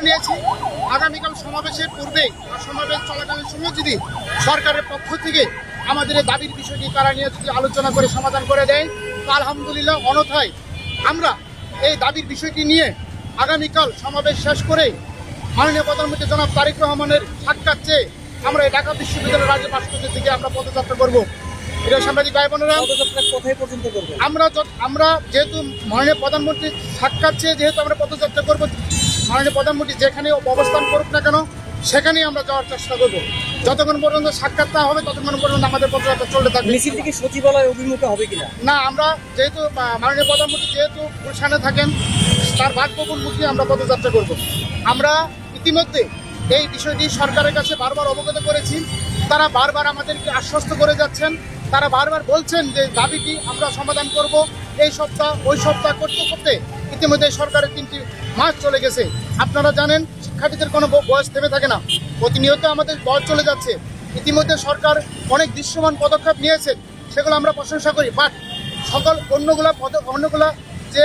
নিয়েছি আগামীকাল সমাবেশের পূর্বে বা সমাবেশ চলাকালীন সময় যদি সরকারের পক্ষ থেকে আমাদের এই দাবির বিষয়টি তারা নিয়ে যদি আলোচনা করে সমাধান করে দেয় তো আলহামদুলিল্লাহ, অন্যথায় আমরা এই দাবির বিষয়টি নিয়ে আগামীকাল সমাবেশ শেষ করে মাননীয় প্রধানমন্ত্রী জনাব তারেক রহমানের সাক্ষাৎ চেয়ে আমরা এই ঢাকা বিশ্ববিদ্যালয়ের রাজ্য ভাস্কর্যের দিকে আমরা পদযাত্রা করব। এটা সাংবাদিক ভাই বোনেরা, কোথায় পর্যন্ত করবে? আমরা যেহেতু মাননীয় প্রধানমন্ত্রীর সাক্ষাৎ চেয়ে যেহেতু আমরা পদযাত্রা করব, মাননীয় প্রধানমন্ত্রী যেখানে অবস্থান করুক না কেন সেখানেই আমরা যাওয়ার চেষ্টা করব। যতক্ষণ পর্যন্ত সাক্ষাৎ না হবে ততক্ষণ পর্যন্ত আমাদের পদযাত্রা চলতে থাকবে। মিছিল থেকে সচিবালয় অভিমুখে হবে কিনা? না, আমরা যেহেতু মাননীয় প্রধানমন্ত্রী যেহেতু গুলশানে থাকেন, তার বাসভবন মুখে আমরা পদযাত্রা করব। আমরা ইতিমধ্যে এই বিষয়টি সরকারের কাছে বারবার অবগত করেছি। তারা বারবার আমাদেরকে আশ্বস্ত করে যাচ্ছেন, তারা বারবার বলছেন যে দাবিটি আমরা সমাধান করব এই সপ্তাহ ওই সপ্তাহ করতে করতে ইতিমধ্যে সরকারের 3টি মাস চলে গেছে। আপনারা জানেন শিক্ষার্থীদের কোনো বয়স থেমে থাকে না, প্রতিনিয়ত আমাদের বয়স চলে যাচ্ছে। ইতিমধ্যে সরকার অনেক দৃশ্যমান পদক্ষেপ নিয়েছে, সেগুলো আমরা প্রশংসা করি, বাট সকল অন্যগুলা যে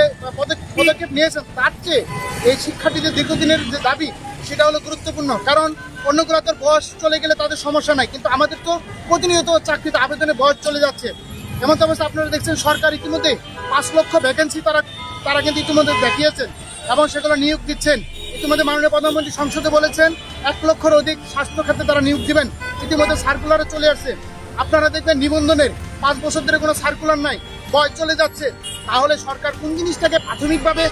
পদক্ষেপ নিয়েছেন তার চেয়ে এই শিক্ষার্থীদের দীর্ঘদিনের যে দাবি সেটা হলো গুরুত্বপূর্ণ। কারণ অন্যগুলো তোর বয়স চলে গেলে তাদের সমস্যা নাই, কিন্তু আমাদের তো প্রতিনিয়ত চাকরিতে আবেদনের বয়স চলে যাচ্ছে। এমন তো অবস্থা আপনারা দেখছেন সরকার ইতিমধ্যে 5 লক্ষ ভ্যাকেন্সি তারা কিন্তু ইতিমধ্যে দেখিয়েছেন এবং সেগুলো নিয়োগ দিচ্ছেন। ইতিমধ্যে মাননীয় প্রধানমন্ত্রী সংসদে বলেছেন 1 লক্ষের অধিক স্বাস্থ্য খাতে তারা নিয়োগ দিবেন। ইতিমধ্যে সার্কুলারে চলে আসছে। আপনারা দেখবেন নিবন্ধনের 5 বছর ধরে কোনো সার্কুলার নাই, বয়স চলে যাচ্ছে। তাহলে সরকার কোন জিনিসটাকে প্রাথমিকভাবে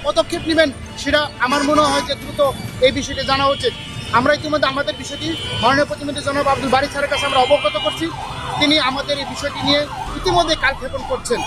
পদক্ষেপ নেবেন সেটা আমার মনে হয় যে দ্রুত এই বিষয়টি জানা উচিত। আমরা ইতিমধ্যে আমাদের বিষয়টি মাননীয় প্রতিমন্ত্রী জনাব আব্দুল বারী স্যারের কাছে আমরা অবগত করছি। তিনি আমাদের এই বিষয়টি নিয়ে ইতিমধ্যে কালক্ষেপণ করছেন।